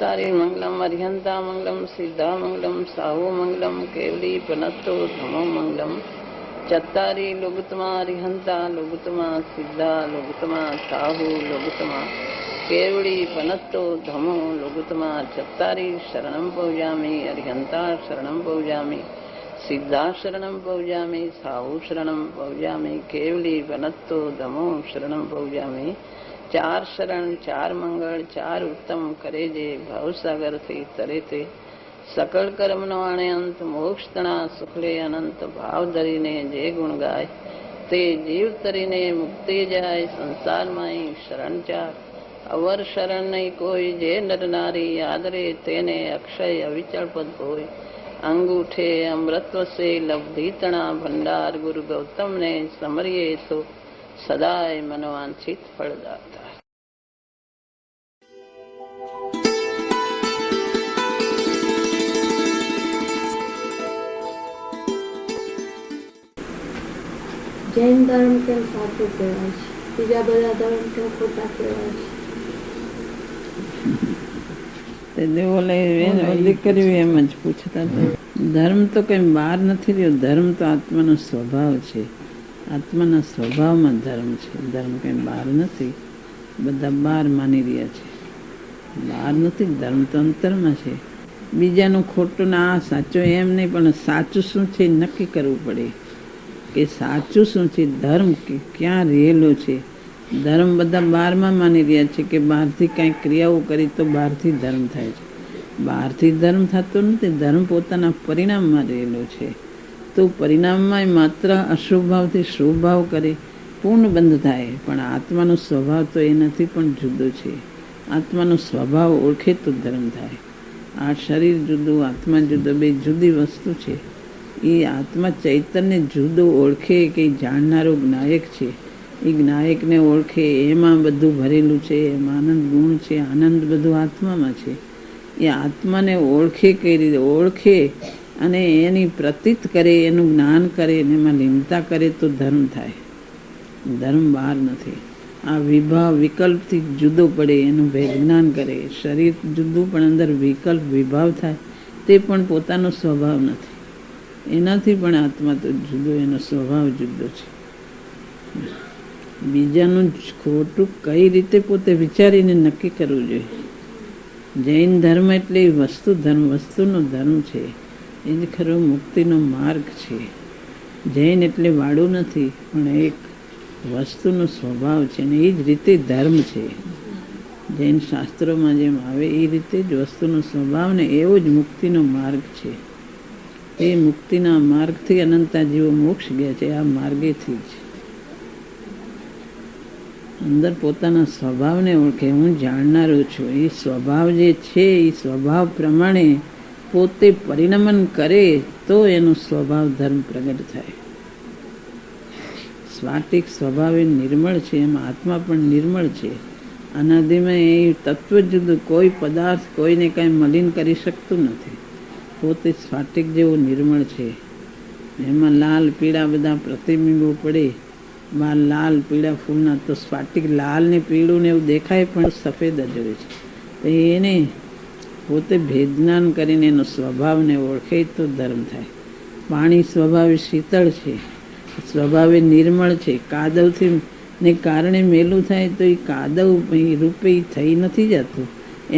चत्तारि मंगलम अर्हंता मंगलम सिद्धा मंगलम साहु मंगलम केवली पनत्तो धमो मंगलम चत्तारि लोगुतमा अर्हंता लोगुतमा सिद्धा लोगुतमा साहु लोगुतमा केवली पनत्तो धमो लोगुतमा चत्तारि शरणं पौजामि अर्हंता शरणं पौजामि सिद्धा शरणं पौजामि साहु शरणं पौजामि केवली पनत्तो धमो शरणं पौजामि चार शरण चार मंगल चार उत्तम करे जे भवसागर थी तरे ते सकल कर्म नो आणे अंत मोक्ष तना सुखले अनंत भाव धरीने जे गुण गाय ते जीव तरीने मुक्ति जाय संसार माई शरण चार अवर शरण नहीं कोई जे नर नारी आदरे तेने अक्षय अविचल पद होय अंगूठे अमृतव से लब्धि तना भंडार गुरु गौतम ने समरिये तो सदाय मनोवांछित फलदाता। જૈન ધર્મ કેમ સાચું કહેવાય છે, બીજા બધા ધર્મ કેમ ખોટા કહેવાય છે? દીકરીઓ એમ જ પૂછતા હતા. ધર્મ તો કઈ બહાર નથી રહ્યો, ધર્મ તો આત્માનો સ્વભાવ છે. આત્માના સ્વભાવમાં ધર્મ છે. ધર્મ કઈ બહાર નથી, બધા બહાર માની રહ્યા છે. બહાર નથી, ધર્મ તો અંતરમાં છે. બીજાનું ખોટું ને આ સાચું એમ નહીં, પણ સાચું શું છે નક્કી કરવું પડે કે સાચું શું છે, ધર્મ ક્યાં રહેલો છે. ધર્મ બધા બહારમાં માની રહ્યા છે કે બહારથી કાંઈ ક્રિયાઓ કરી તો બહારથી ધર્મ થાય છે. બહારથી ધર્મ થતો નથી, ધર્મ પોતાના પરિણામમાં રહેલો છે. તો પરિણામમાં માત્ર અશુભ ભાવથી શુભ ભાવ કરે પૂર્ણ બંધ થાય. પણ આત્માનો સ્વભાવ તો એનાથી પણ જુદો છે. આત્માનો સ્વભાવ ઓળખે તો ધર્મ થાય. આ શરીર જુદું, આત્મા જુદો, બે જુદી વસ્તુ છે. એ આત્મા ચૈતન્ય જુદો ઓળખે કે જાણનારો જ્ઞાયક છે. એ જ્ઞાયકને ઓળખે, એમાં બધું ભરેલું છે, એમાં આનંદ ગુણ છે, આનંદ બધું આત્મામાં છે. એ આત્માને ઓળખે કઈ રીતે ઓળખે અને એની પ્રતીત કરે, એનું જ્ઞાન કરે, એમાં લીનતા કરે તો ધર્મ થાય. ધર્મ બહાર નથી. આ વિભાવ વિકલ્પથી જુદો પડે એનું જ્ઞાન કરે. શરીર જુદું પણ અંદર વિકલ્પ વિભાવ થાય તે પણ પોતાનો સ્વભાવ નથી. એનાથી પણ આત્મા તો જુદો, એનો સ્વભાવ જુદો છે. બીજાનું ખોટું કઈ રીતે પોતે વિચારીને નક્કી કરવું જોઈએ. જૈન ધર્મ એટલે વસ્તુ ધર્મ, વસ્તુનો ધર્મ છે. એ જ ખરો મુક્તિનો માર્ગ છે. જૈન એટલે વાળું નથી, પણ એક વસ્તુનો સ્વભાવ છે ને એ જ રીતે ધર્મ છે. જૈન શાસ્ત્રોમાં જેમ આવે એ રીતે જ વસ્તુનો સ્વભાવ ને એવો જ મુક્તિનો માર્ગ છે. એ મુક્તિના માર્ગથી અનંતા જીવો મોક્ષ ગયા છે. આ માર્ગેથી જ અંદર પોતાના સ્વભાવને ઓળખે, હું જાણનારો છું. એ સ્વભાવ જે છે એ સ્વભાવ પ્રમાણે પોતે પરિણમન કરે તો એનો સ્વભાવ ધર્મ પ્રગટ થાય. સ્વાતિક સ્વભાવ એ નિર્મળ છે, એમાં આત્મા પણ નિર્મળ છે. અનાદિમાં એ તત્વ જુદું, કોઈ પદાર્થ કોઈને કાંઈ મલિન કરી શકતું નથી. પોતે સ્ફાટિક જેવો નિર્મળ છે. એમાં લાલ પીળા બધા પ્રતિબિંબો પડે, બહાર લાલ પીળા ફૂલના, તો સ્ફાટિક લાલ ને પીળું ને એવું દેખાય પણ સફેદ જ હોય છે. તો એને પોતે ભેદજ્ઞાન કરીને એનો સ્વભાવને ઓળખે તો ધર્મ થાય. પાણી સ્વભાવે શીતળ છે, સ્વભાવે નિર્મળ છે. કાદવથી ને કારણે મેલું થાય તો એ કાદવ રૂપે થઈ નથી જતું.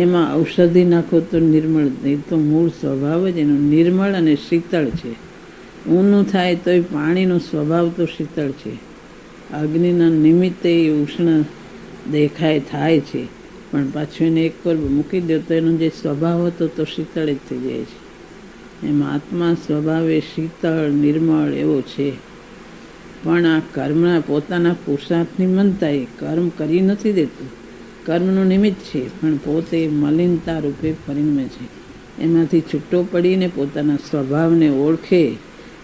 એમાં ઔષધિ નાખો તો નિર્મળ, એ તો મૂળ સ્વભાવ જ એનો નિર્મળ અને શીતળ છે. ઊનું થાય તો એ પાણીનો સ્વભાવ તો શીતળ છે. અગ્નિના નિમિત્તે એ ઉષ્ણ દેખાય થાય છે, પણ પાછું એને એક પર મૂકી દો તો એનો જે સ્વભાવ હતો તો શીતળ જ થઈ જાય છે. એમાં આત્મા સ્વભાવે શીતળ નિર્મળ એવો છે. પણ આ કર્મના પોતાના પુરુષાર્થની મનતા એ કર્મ કરી નથી દેતું. કર્મનું નિમિત્ત છે, પણ પોતે મલિનતા રૂપે પરિણમે છે. એમાંથી છૂટો પડીને પોતાના સ્વભાવને ઓળખે,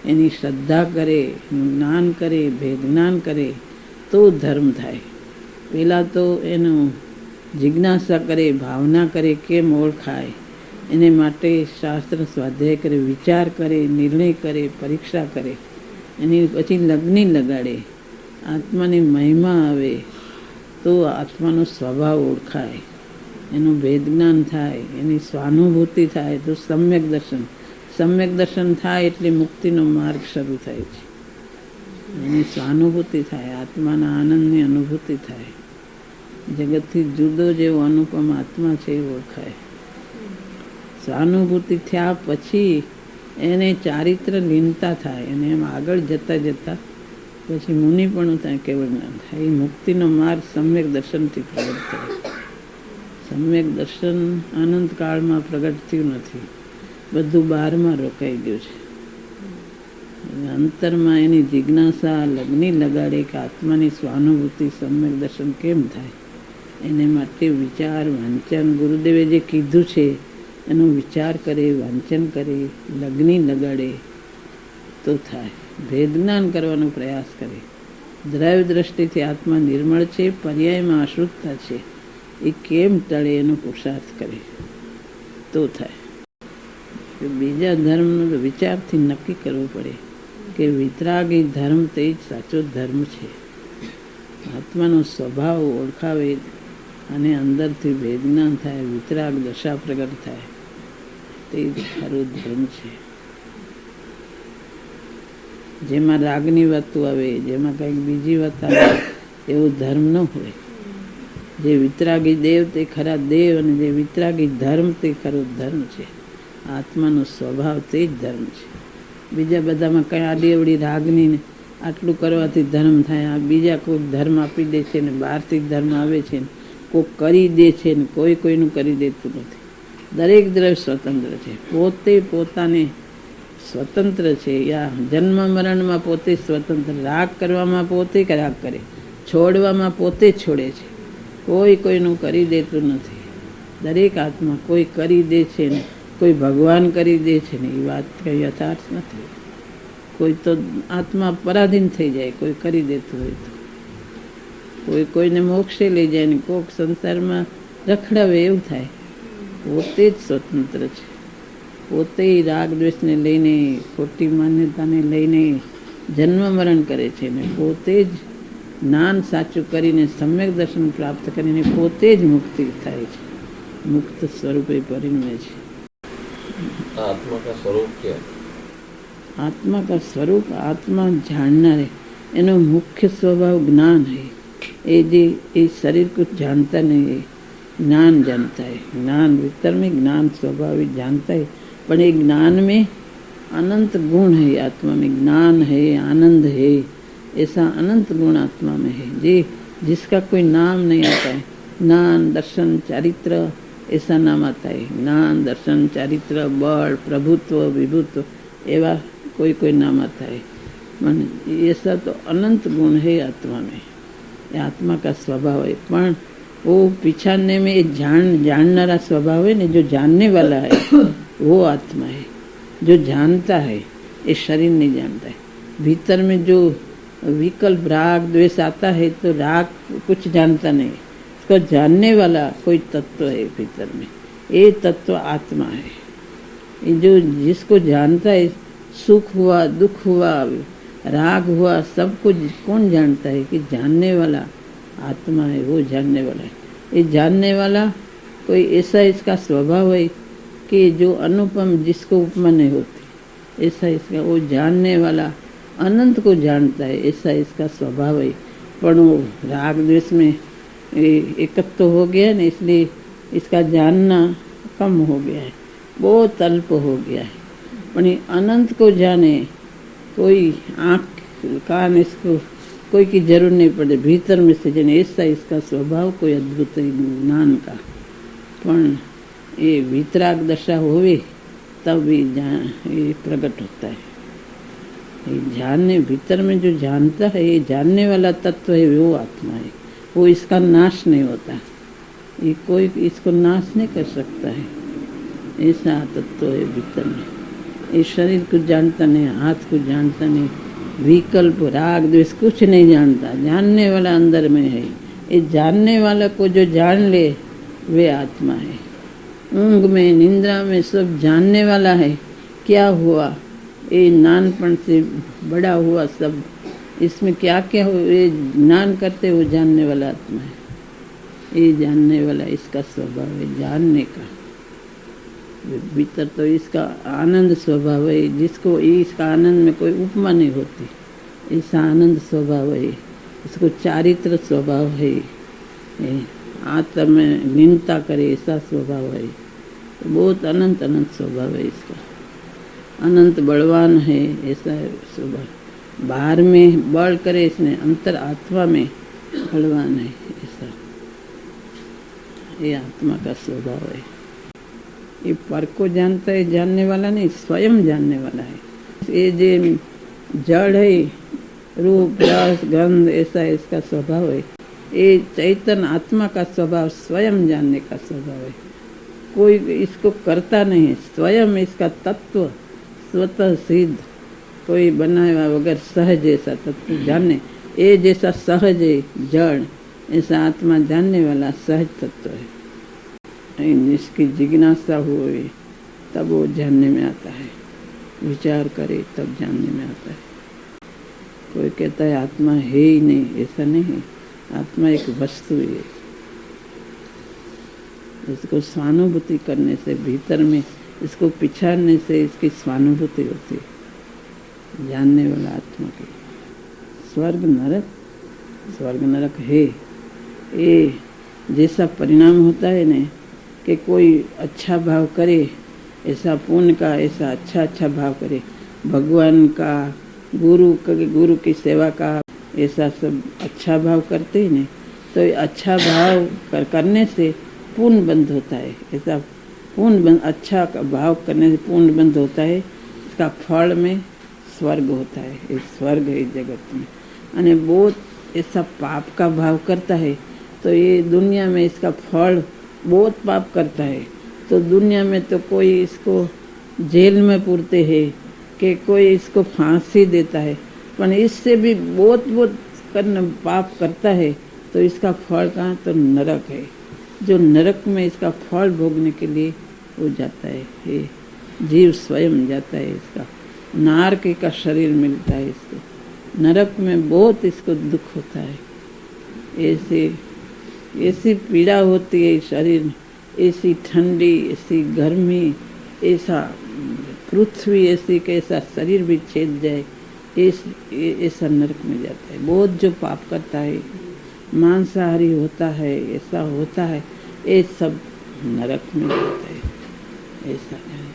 એની શ્રદ્ધા કરે, જ્ઞાન કરે, ભેદજ્ઞાન કરે તો ધર્મ થાય. પહેલાં તો એનું જિજ્ઞાસા કરે, ભાવના કરે, કેમ ઓળખાય એને માટે શાસ્ત્ર સ્વાધ્યાય કરે, વિચાર કરે, નિર્ણય કરે, પરીક્ષા કરે. એની પછી લગ્ન લગાડે, આત્માની મહિમા આવે તો આત્માનો સ્વભાવ ઓળખાય. એનું ભેદ જ્ઞાન થાય, એની સ્વાનુભૂતિ થાય તો સમ્યક દર્શન. સમ્યક દર્શન થાય એટલે મુક્તિનો માર્ગ શરૂ થાય છે. એની સ્વાનુભૂતિ થાય, આત્માના આનંદની અનુભૂતિ થાય, જગતથી જુદો જેવો અનુપમ આત્મા છે એ ઓળખાય. સ્વાનુભૂતિ થયા પછી એને ચારિત્ર લીનતા થાય અને એમ આગળ જતા જતા પછી મુનિપણું થાય, કેવળ જ્ઞાન થાય. એ મુક્તિનો માર્ગ સમ્યક દર્શનથી પ્રગટ થાય. સમ્યક દર્શન અનંત કાળમાં પ્રગટ થયું નથી, બધું બહારમાં રોકાઈ ગયું છે. અંતરમાં એની જિજ્ઞાસા લગ્ની લગાડે કે આત્માની સ્વાનુભૂતિ સમ્યક દર્શન કેમ થાય, એને માટે વિચાર વાંચન ગુરુદેવે જે કીધું છે એનો વિચાર કરે, વાંચન કરે, લગ્ની લગાડે તો થાય. ભેદ જ્ઞાન કરવાનો પ્રયાસ કરે. દ્રવ્ય દ્રષ્ટિથી આત્મા નિર્મળ છે, પર્યાયમાં અશુદ્ધતા છે, એ કેમ ટળે એનો પુરુષાર્થ કરે તો થાય. બીજા ધર્મનો તો વિચારથી નક્કી કરવું પડે કે વિતરાગી ધર્મ તે જ સાચો ધર્મ છે. આત્માનો સ્વભાવ ઓળખાવે અને અંદરથી ભેદ જ્ઞાન થાય, વિતરાગ દશા પ્રગટ થાય, તે જ ખરો ધર્મ છે. જેમાં રાગની વાતો આવે, જેમાં કંઈક બીજી વાત આવે એવો ધર્મ ન હોય. જે વિતરાગી દેવ તે ખરા દેવ અને જે વિતરાગી ધર્મ તે ખરો ધર્મ છે. આત્માનો સ્વભાવ તે જ ધર્મ છે. બીજા બધામાં કંઈ આડી અવડી રાગની ને આટલું કરવાથી ધર્મ થાય, આ બીજા કોઈક ધર્મ આપી દે છે ને બહારથી ધર્મ આવે છે ને કોઈક કરી દે છે ને કોઈ કોઈનું કરી દેતું નથી. દરેક દ્રવ્ય સ્વતંત્ર છે, પોતે પોતાને સ્વતંત્ર છે. યા જન્મ મરણમાં પોતે સ્વતંત્ર, રાગ કરવામાં પોતે રાગ કરે, છોડવામાં પોતે જ છોડે છે, કોઈ કોઈનું કરી દેતું નથી. દરેક આત્મા કોઈ કરી દે છે ને કોઈ ભગવાન કરી દે છે ને એ વાત કંઈ યથાર્થ નથી. કોઈ તો આત્મા પરાધીન થઈ જાય કોઈ કરી દેતું હોય તો, કોઈ કોઈને મોક્ષે લઈ જાય ને કોઈક સંસારમાં રખડાવે એવું થાય. પોતે જ સ્વતંત્ર છે, પોતે રાગ દ્વેષને લઈને ખોટી માન્યતાને લઈને જન્મ મરણ કરે છે ને પોતે જ જ્ઞાન સાચું કરીને સમ્યક દર્શન પ્રાપ્ત કરીને પોતે જ મુક્તિ થાય છે, મુક્ત સ્વરૂપે પરિણમે છે. आत्मा का स्वरूप क्या है? आत्मा का स्वरूप आत्मा जानना है, एनो मुख्य स्वभाव ज्ञान है. ये शरीर कुछ जानता नहीं है, ज्ञान जानता है. ज्ञान भीतर में ज्ञान स्वाभाविक जानता है, पर ये ज्ञान में अनंत गुण है. आत्मा में ज्ञान है, आनंद है, ऐसा अनंत गुण आत्मा में है जिसका कोई नाम नहीं आता है. ज्ञान दर्शन चारित्र ऐसा नाम आता है. ज्ञान दर्शन चारित्र बल प्रभुत्व विभुत्व एवा कोई कोई नाम आता है. मन ऐसा तो अनंत गुण है आत्मा में. ये आत्मा का स्वभाव है. पर वो पिछाड़ने में जानना स्वभाव है ने, जो जानने वाला है वो आत्मा है. जो जानता है ये शरीर नहीं जानता है. भीतर में जो विकल्प राग द्वेष आता है तो राग कुछ जानता नहीं, उसको जानने वाला कोई तत्व है भीतर में. ये तत्व आत्मा है. ये जो जिसको जानता है, सुख हुआ दुख हुआ राग हुआ सब कुछ कौन जानता है? कि जानने वाला आत्मा है, वो जानने वाला है. ये जानने वाला कोई ऐसा इसका स्वभाव है कि जो अनुपम जिसको उपमा नहीं होती, ऐसा इसका वो जानने वाला अनंत को जानता है, ऐसा इसका स्वभाव है. पर वो राग द्वेष में एकत्व हो गया ना, इसलिए इसका जानना कम हो गया है, बहुत अल्प हो गया है. पर अनंत को जाने कोई आँख कान इसको कोई की जरूर नहीं पड़े, भीतर में से जाने ऐसा इसका स्वभाव कोई अद्भुत है ज्ञान का. पर ये वितराग दशा होवे तब ये प्रकट होता है. ये जानने भीतर में जो जानता है, ये जानने वाला तत्व है, वो आत्मा है. वो इसका नाश नहीं होता, ये कोई इसको नाश नहीं कर सकता है. ऐसा तत्व है भीतर में. ये शरीर को जानता नहीं, हाथ को जानता नहीं, विकल्प राग द्वेष कुछ नहीं जानता. जानने वाला अंदर में है. ये जानने वाला को जो जान ले वे आत्मा है. ऊंघ में निंद्रा में सब जानने वाला है. क्या हुआ, ये नानपण से बड़ा हुआ सब, इसमें क्या क्या हो ये ज्ञान करते वो जानने वाला आत्मा है. ये जानने वाला इसका स्वभाव है, जानने का। भीतर तो इसका आनंद स्वभाव है, जिसको इसका आनंद में कोई उपमा नहीं होती, ऐसा आनंद स्वभाव है। इसको चारित्र स्वभाव है, आत्म में लीनता करे ऐसा स्वभाव है। तो बहुत अनंत अनंत स्वभाव है इसका, अनंत बलवान है ऐसा स्वभाव। बाहर में बल करे इसने, अंतर आत्मा में बलवान है ऐसा, ये आत्मा का स्वभाव है। ये पर को जानता है, जानने वाला नहीं, स्वयं जानने वाला है। ये जो जड़ है, रूप रस गंध, ऐसा इसका स्वभाव है। ये चैतन्य आत्मा का स्वभाव स्वयं जानने का स्वभाव है। कोई इसको करता नहीं, स्वयं इसका तत्व स्वतः सिद्ध, कोई बनाया वगैरह सहज ऐसा तत्व जाने। ये जैसा सहज है जड़, ऐसा आत्मा जानने वाला सहज तत्व है। जिसकी जिज्ञासा हुए तब वो जानने में आता है, विचार करे तब जानने में आता है। कोई कहता है आत्मा है ही नहीं, ऐसा नहीं है। आत्मा एक वस्तु है, इसको स्वानुभूति करने से, भीतर में इसको पिछाड़ने से इसकी स्वानुभूति होती है, जानने वाला आत्मा की। स्वर्ग नरक है, ये जैसा परिणाम होता है ना कि कोई अच्छा भाव करे, ऐसा पुण्य का, ऐसा अच्छा भाव करे, भगवान का, गुरु की सेवा का, ऐसा सब अच्छा भाव करते हैं ना, तो अच्छा भाव करने से पुण्य बंद होता है। ऐसा पुण्य बंद, अच्छा भाव करने से पुण्य बंद होता है। इसका फल में स्वर्ग होता है, ये स्वर्ग है जगत में। यानी बहुत ऐसा पाप का भाव करता है तो ये दुनिया में इसका फल, बहुत पाप करता है तो दुनिया में तो कोई इसको जेल में पुरते हैं कि कोई इसको फांसी देता है, पर इससे भी बहुत करना पाप करता है तो इसका फल कहाँ, तो नरक है। जो नरक में इसका फल भोगने के लिए वो जाता है, ये जीव स्वयं जाता है। इसका नारकी का शरीर मिलता है इसको, नरक में बहुत इसको दुख होता है। ऐसी पीड़ा होती है शरीर में, ऐसी ठंडी, ऐसी गर्मी, ऐसा पृथ्वी ऐसी कि ऐसा शरीर भी छेद जाए, ऐसा नरक में जाता है। बहुत जो पाप करता है, मांसाहारी होता है, ऐसा होता है, ये सब नरक में जाता है। ऐसा है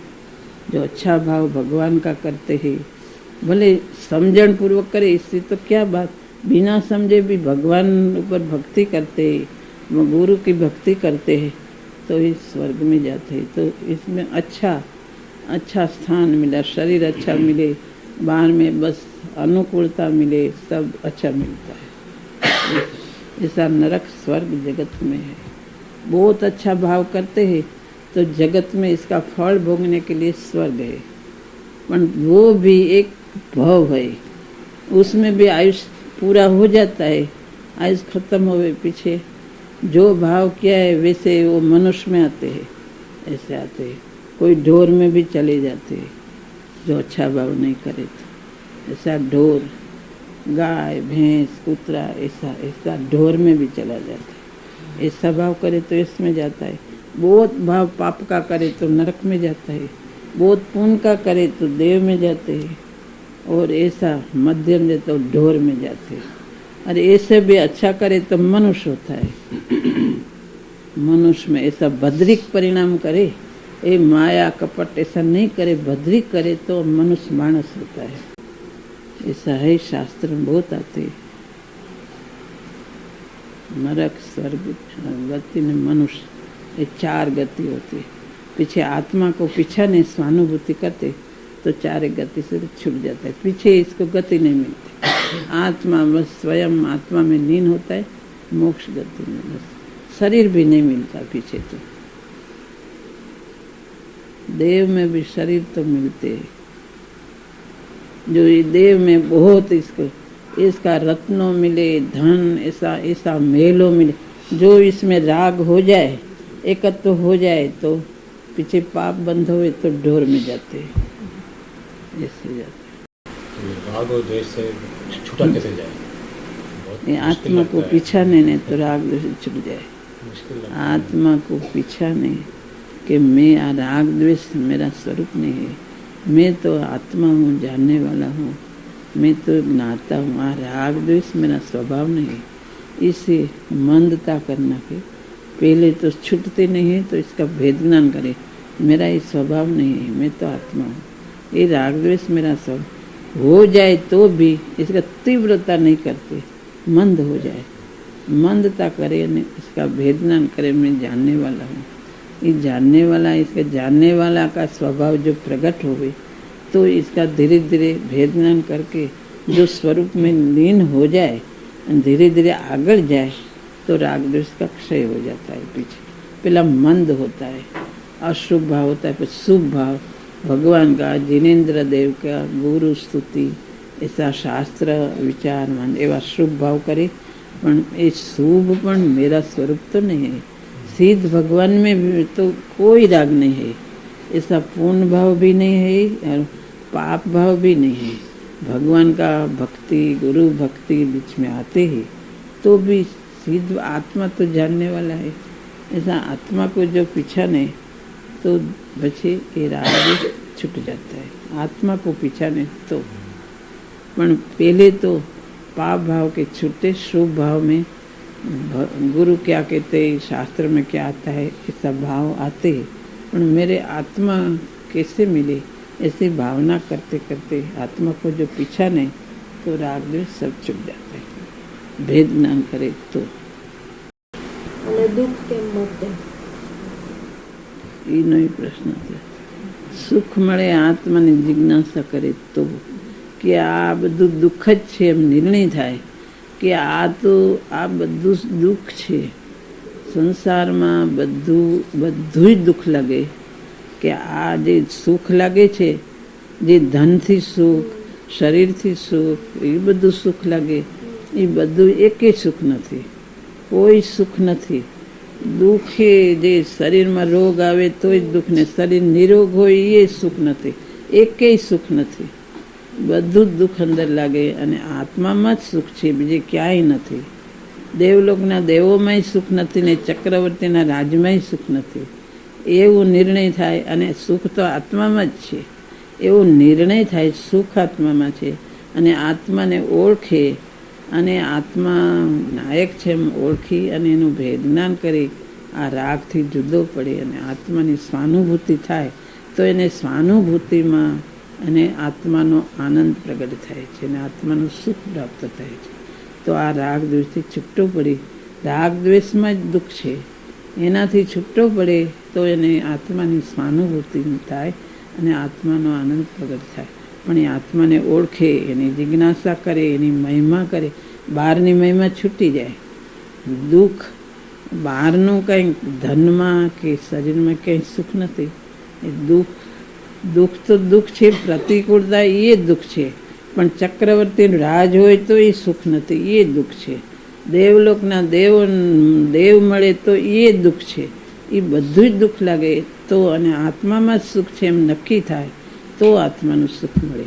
जो अच्छा भाव भगवान का करते हैं, भले समझण पूर्वक करे, इससे तो क्या बात, बिना समझे भी भगवान ऊपर भक्ति करते हैं, गुरु की भक्ति करते हैं तो इस स्वर्ग में जाते हैं। तो इसमें अच्छा स्थान मिला, शरीर अच्छा मिले, बाहर में बस अनुकूलता मिले, सब अच्छा मिलता है। ऐसा नरक स्वर्ग जगत में है। बहुत अच्छा भाव करते हैं तो जगत में इसका फल भोगने के लिए स्वर्ग है, पर वो भी एक भव है, उसमें भी आयुष पूरा हो जाता है। आयुष खत्म होवे पीछे जो भाव किया है वैसे वो मनुष्य में आते हैं, ऐसे आते हैं। कोई ढोर में भी चले जाते हैं जो अच्छा भाव नहीं करे तो, ऐसा ढोर, गाय भैंस कुतरा, ऐसा ढोर में भी चला जाता है। ऐसा भाव करे तो इसमें जाता है। बहुत भाव पाप का करे तो नरक में जाता है, बहुत पुण्य का करे तो देव में जाते हैं, और ऐसा मध्यम दे तो ढोर में जाते हैं। अरे ऐसे भी अच्छा करे तो मनुष्य होता है। मनुष्य में ऐसा भद्रिक परिणाम करे, ये माया कपट ऐसा नहीं करे, भद्रिक करे तो मनुष्य मानस होता है। ऐसा है, शास्त्र में बहुत आते हैं। नरक, स्वर्ग, गति में मनुष्य, ये 4 गति होती है। पीछे आत्मा को पीछा नहीं स्वानुभूति करते तो 4 गति से छूट जाता है, पीछे इसको गति नहीं मिलती। आत्मा बस स्वयं आत्मा में लीन होता है, मोक्ष गति में बस शरीर भी नहीं मिलता पीछे। तो देव में भी शरीर तो मिलते हैं, जो ये देव में बहुत इसका रत्नों मिले, धन, ऐसा मेलों मिले, जो इसमें राग हो जाए, एकत्व हो जाए तो पीछे पाप बंद हुए तो ढोर में जाते हैं, ऐसे जाते। राग और द्वेष से छूटा कैसे जाए? ये आत्मा को पीछा नहीं तो राग द्वेष छूट जाए। मुश्किल लगता है। आत्मा को पीछा नहीं कि मैं आ राग द्वेष मेरा स्वरूप नहीं है, मैं तो आत्मा हूँ, जानने वाला हूँ, मैं तो ज्ञाता हूँ, आ राग द्वेष मेरा स्वभाव नहीं है। इसे मंदता करना के पहले तो छूटते नहीं है तो इसका भेद ज्ञान करे, मेरा ये स्वभाव नहीं है, मैं तो आत्मा हूँ, ये राग द्वेष मेरा स्वभाव हो जाए तो भी इसका तीव्रता नहीं करते, मंद हो जाए, मंदता करे ने इसका भेद ज्ञान करे, मैं जानने वाला हूँ। ये जानने वाला, इसका जानने वाला का स्वभाव जो प्रकट हो गई तो इसका धीरे धीरे भेद ज्ञान करके जो स्वरूप में लीन हो जाए, धीरे धीरे आगे जाए तो राग द्वेष का क्षय हो जाता है। पीछे पहला मंद होता है, अशुभ भाव होता है, फिर शुभ भाव, भगवान का, जिनेन्द्र देव का, गुरु स्तुति, ऐसा शास्त्र विचार मान एवा शुभ भाव करे, पण ए शुभ पण मेरा स्वरूप तो नहीं है। सिद्ध भगवान में भी तो कोई राग नहीं है, ऐसा पूर्ण भाव भी नहीं है और पाप भाव भी नहीं है। भगवान का भक्ति, गुरु भक्ति बीच में आते ही तो भी सिद्ध आत्मा तो जानने वाला है, ऐसा आत्मा को जो पीछा नहीं तो बचे ये राग छूट जाता है। आत्मा को पीछा नहीं तो पण पहले तो पाप भाव के छूटे, शुभ भाव में गुरु क्या कहते, शास्त्र में क्या आता है, ऐसा भाव आते हैं। पर मेरे आत्मा कैसे मिले, ऐसी भावना करते करते आत्मा को जो पीछा नहीं तो राग द्वेष सब छूट जाते हैं, भेद ज्ञान करे तो। અને દુઃખ કેમ મટે? એનો પ્રશ્ન છે। સુખ મળે આત્માની જિજ્ઞાસા કરે તો કે આ બધું દુઃખ જ છે એમ નિર્ણય થાય કે આ તો આ બધું દુઃખ છે, સંસારમાં બધું જ દુઃખ લાગે કે આ જે સુખ લાગે છે, જે ધનથી સુખ, શરીરથી સુખ, એ બધું સુખ લાગે, એ બધું એકે સુખ નથી, કોઈ સુખ નથી। દુઃખ જે શરીરમાં રોગ આવે તો જ દુઃખ ને, શરીર નિરોગ હોય એ સુખ નથી, એકેય સુખ નથી, બધું જ દુઃખ અંદર લાગે અને આત્મામાં જ સુખ છે, બીજે ક્યાંય નથી। દેવલોકના દેવોમાંય સુખ નથી ને ચક્રવર્તીના રાજ્યમાંય સુખ નથી, એવું નિર્ણય થાય અને સુખ તો આત્મામાં જ છે, એવો નિર્ણય થાય સુખ આત્મામાં છે અને આત્માને ઓળખે અને આત્મા નાયક છે એમ ઓળખી અને એનું ભેદ જ્ઞાન કરી આ રાગથી જુદો પડે અને આત્માની સ્વાનુભૂતિ થાય તો એને સ્વાનુભૂતિમાં અને આત્માનો આનંદ પ્રગટ થાય છે અને આત્માનું સુખ પ્રાપ્ત થાય છે। તો આ રાગ દ્વેષથી છૂટો પડી, રાગ દ્વેષમાં જ દુઃખ છે, એનાથી છૂટો પડે તો એને આત્માની સ્વાનુભૂતિ થાય અને આત્માનો આનંદ પ્રગટ થાય। પણ એ આત્માને ઓળખે, એની જિજ્ઞાસા કરે, એની મહિમા કરે, બહારની મહિમા છૂટી જાય। દુઃખ બહારનું કંઈ ધનમાં કે શરીરમાં કંઈ સુખ નથી, એ દુઃખ તો દુઃખ છે, પ્રતિકૂળતા એ દુઃખ છે, પણ ચક્રવર્તીનું રાજ હોય તો એ સુખ નથી, એ દુઃખ છે। દેવલોકના દેવ મળે તો એ દુઃખ છે, એ બધું જ દુઃખ લાગે તો અને આત્મામાં જ સુખ છે એમ નક્કી થાય તો આત્માનું સુખ મળે।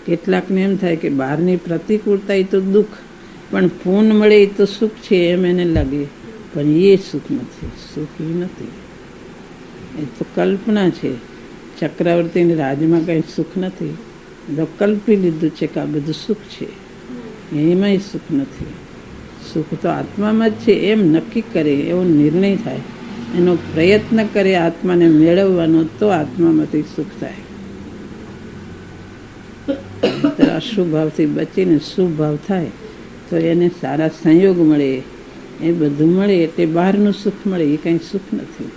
કેટલાકને એમ થાય કે બહારની પ્રતિકૂળતા એ તો દુઃખ, પણ પૂન મળે એ તો સુખ છે એમ એને લાગે, પણ એ સુખ નથી, સુખ એ નથી, એ તો કલ્પના છે। ચક્રવર્તીના રાજમાં કંઈ સુખ નથી, તો કલ્પી લીધું છે કે આ બધું સુખ છે, એમાંય સુખ નથી, સુખ તો આત્મામાં જ છે એમ નક્કી કરે, એવો નિર્ણય થાય, એનો પ્રયત્ન કરે આત્માને મેળવવાનો તો આત્મામાંથી સુખ થાય। અશુભ ભાવથી બચીને શુભ ભાવ થાય તો એને સારા સંયોગ મળે, એ બધું મળે એટલે બહારનું સુખ મળે, એ કંઈ સુખ નથી।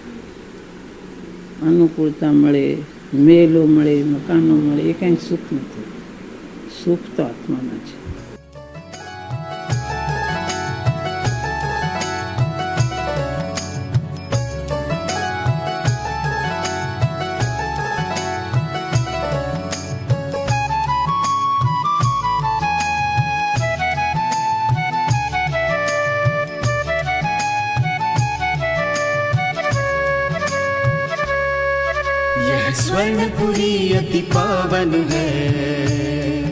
અનુકૂળતા મળે, મેલો મળે, મકાનો મળે, એ કંઈ સુખ નથી, સુખ તો આત્મામાં છે। स्वर्णपुरी अति पावन है।